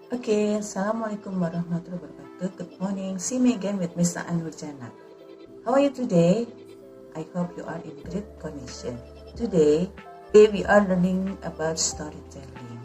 Assalamualaikum warahmatullahi wabarakatuh. Good morning. See me again with Mr. Anurjana. How are you today? I hope you are in great condition. Today we are learning about storytelling.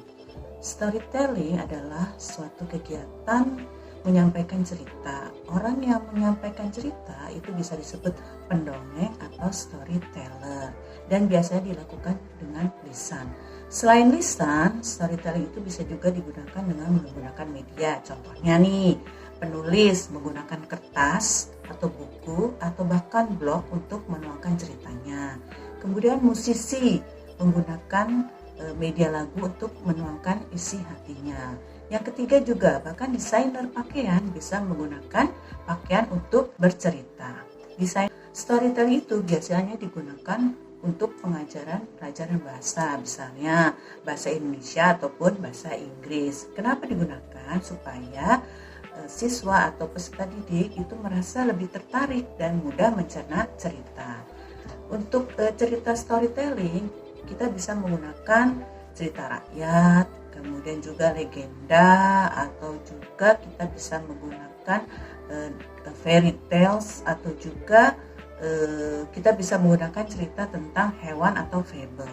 Storytelling adalah suatu kegiatan menyampaikan cerita. Orang yang menyampaikan cerita itu bisa disebut pendongeng atau storyteller dan biasanya dilakukan dengan lisan. Selain lisan, storytelling itu bisa juga digunakan dengan menggunakan media. Contohnya nih, penulis menggunakan kertas atau buku atau bahkan blog untuk menuangkan ceritanya. Kemudian musisi menggunakan media lagu untuk menuangkan isi hatinya. Yang ketiga juga, bahkan desainer pakaian bisa menggunakan pakaian untuk bercerita. Desain storytelling itu biasanya digunakan untuk pelajaran bahasa, misalnya bahasa Indonesia ataupun bahasa Inggris. Kenapa digunakan? Supaya siswa atau peserta didik itu merasa lebih tertarik dan mudah mencerna cerita. Untuk cerita storytelling, kita bisa menggunakan cerita rakyat, kemudian juga legenda, atau juga kita bisa menggunakan fairy tales, atau juga kita bisa menggunakan cerita tentang hewan atau fable.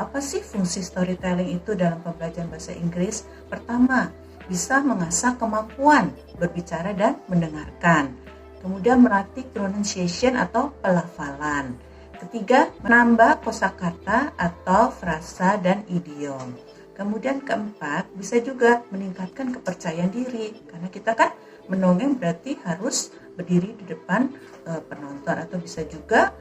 Apa sih fungsi storytelling itu dalam pembelajaran bahasa Inggris? Pertama, bisa mengasah kemampuan berbicara dan mendengarkan. Kemudian melatih pronunciation atau pelafalan. Ketiga, menambah kosakata atau frasa dan idiom. Kemudian keempat, bisa juga meningkatkan kepercayaan diri. Karena kita kan mendongeng berarti harus berdiri di depan penonton, atau bisa juga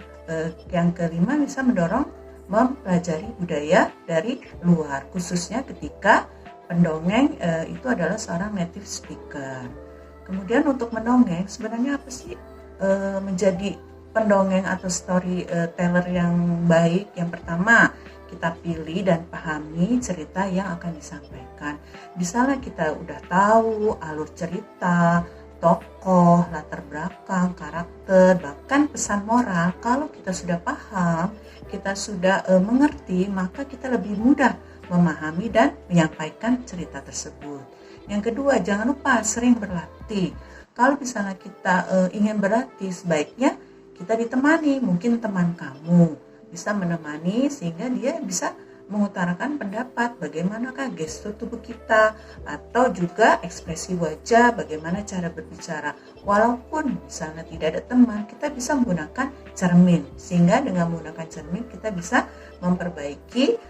yang kelima bisa mendorong mempelajari budaya dari luar, khususnya ketika pendongeng itu adalah seorang native speaker. Kemudian untuk mendongeng, sebenarnya apa sih menjadi pendongeng atau storyteller yang baik? Yang pertama, kita pilih dan pahami cerita yang akan disampaikan. Misalnya kita udah tahu alur cerita, tokoh, latar belakang, karakter, bahkan pesan moral. Kalau kita sudah paham, kita sudah mengerti, maka kita lebih mudah memahami dan menyampaikan cerita tersebut. Yang kedua, jangan lupa sering berlatih. Kalau misalnya kita ingin berlatih, sebaiknya kita ditemani, mungkin teman kamu bisa menemani sehingga dia bisa mengutarakan pendapat, bagaimanakah gestur tubuh kita, atau juga ekspresi wajah, bagaimana cara berbicara. Walaupun misalnya tidak ada teman, kita bisa menggunakan cermin, sehingga dengan menggunakan cermin kita bisa memperbaiki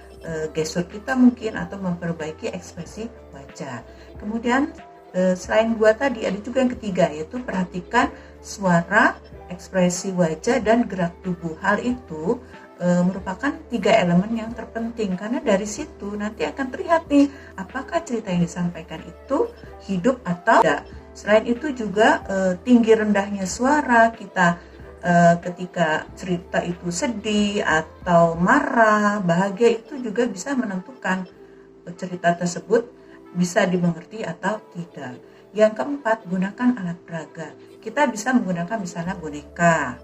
gestur kita mungkin, atau memperbaiki ekspresi wajah. Kemudian selain dua tadi, ada juga yang ketiga, yaitu perhatikan suara, ekspresi wajah, dan gerak tubuh. Hal itu merupakan 3 elemen yang terpenting, karena dari situ nanti akan terlihat nih apakah cerita yang disampaikan itu hidup atau tidak. Selain itu juga tinggi rendahnya suara kita ketika cerita itu sedih atau marah, bahagia, itu juga bisa menentukan cerita tersebut bisa dimengerti atau tidak. Yang keempat, gunakan alat peraga. Kita bisa menggunakan misalnya boneka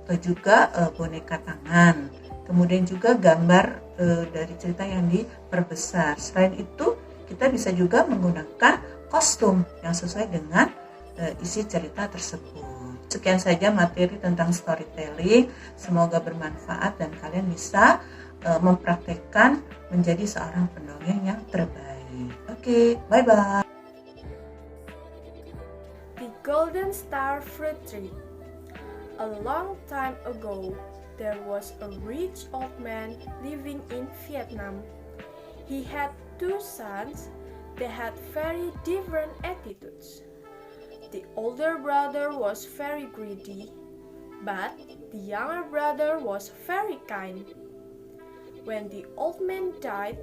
atau juga boneka tangan. Kemudian juga gambar dari cerita yang diperbesar. Selain itu, kita bisa juga menggunakan kostum yang sesuai dengan isi cerita tersebut. Sekian saja materi tentang storytelling. Semoga bermanfaat dan kalian bisa mempraktekkan menjadi seorang pendongeng yang terbaik. Bye-bye. The Golden Star Fruit Tree. A long time ago, there was a rich old man living in Vietnam. He had 2 sons. They had very different attitudes. The older brother was very greedy, but the younger brother was very kind. When the old man died,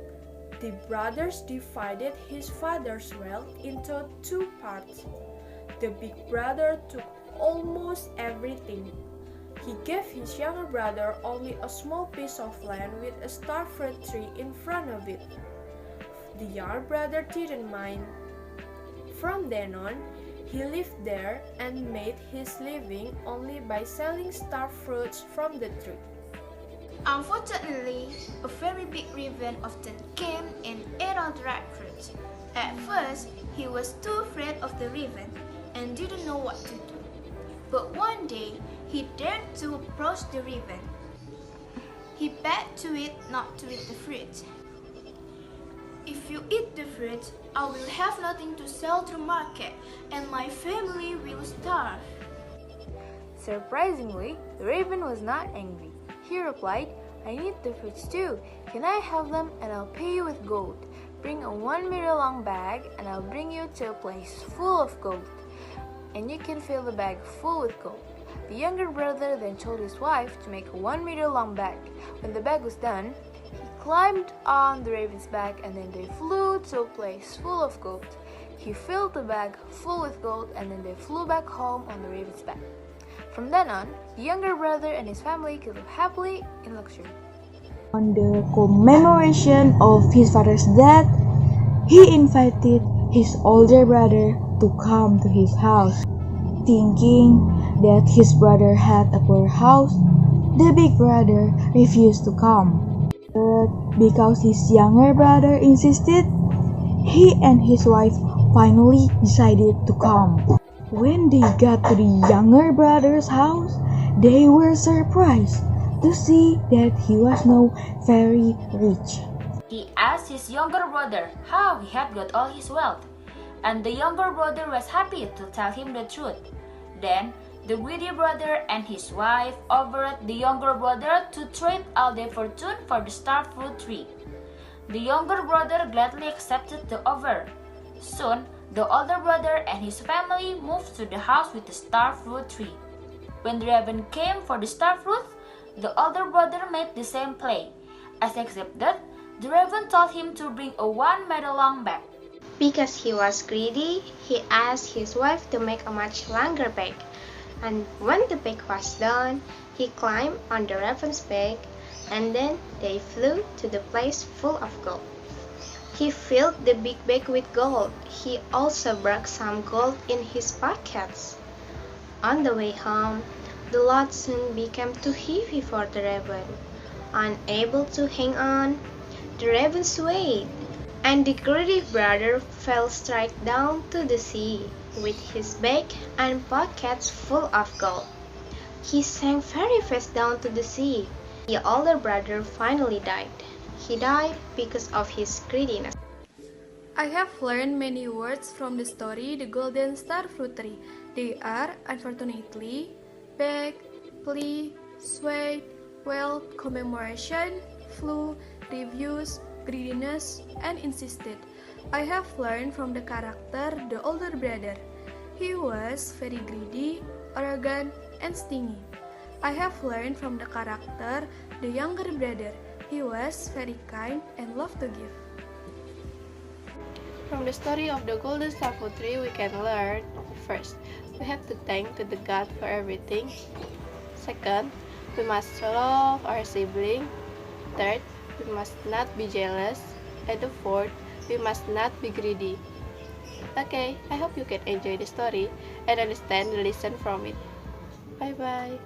the brothers divided his father's wealth into 2 parts. The big brother took almost everything. He gave his younger brother only a small piece of land with a star fruit tree in front of it. The younger brother didn't mind. From then on, he lived there and made his living only by selling star fruits from the tree. Unfortunately, a very big raven often came and ate all the ripe fruit. At first, he was too afraid of the raven and didn't know what to do. But one day, he dared to approach the raven. He begged to it not to eat the fruit. "If you eat the fruit, I will have nothing to sell to market, and my family will starve." Surprisingly, the raven was not angry. He replied, "I need the fruits too. Can I have them and I'll pay you with gold? Bring a 1 meter long bag and I'll bring you to a place full of gold. And you can fill the bag full with gold." The younger brother then told his wife to make a 1 meter long bag. When the bag was done, he climbed on the raven's back and then they flew to a place full of gold. He filled the bag full with gold and then they flew back home on the raven's back. From then on, the younger brother and his family could live happily in luxury. On the commemoration of his father's death, he invited his older brother to come to his house. Thinking that his brother had a poor house, the big brother refused to come. But because his younger brother insisted, he and his wife finally decided to come. When they got to the younger brother's house, they were surprised to see that he was now very rich. He asked his younger brother how he had got all his wealth, and the younger brother was happy to tell him the truth. Then, the greedy brother and his wife offered the younger brother to trade all their fortune for the star fruit tree. The younger brother gladly accepted the offer. Soon, the older brother and his family moved to the house with the star fruit tree. When the raven came for the star fruit, the older brother made the same play. As accepted, the raven told him to bring a 1 meter long bag. Because he was greedy, he asked his wife to make a much longer bag. And when the bag was done, he climbed on the raven's back, and then they flew to the place full of gold. He filled the big bag with gold. He also brought some gold in his pockets. On the way home, the load soon became too heavy for the raven. Unable to hang on, the raven swayed, and the greedy brother fell straight down to the sea, with his bag and pockets full of gold. He sank very fast down to the sea. The older brother finally died. He died because of his greediness. I have learned many words from the story The Golden Star Fruit Tree. They are, unfortunately, beg, plea, sway, wealth, commemoration, flew, refuse, greediness, and insisted. I have learned from the character the older brother. He was very greedy, arrogant, and stingy. I have learned from the character the younger brother. He was very kind and loved to give. From the story of the Golden Star Fruit Tree, we can learn: first, we have to thank to the God for everything. Second, we must love our sibling. Third, we must not be jealous. And the fourth, we must not be greedy. Okay, I hope you can enjoy the story and understand the lesson from it. Bye bye.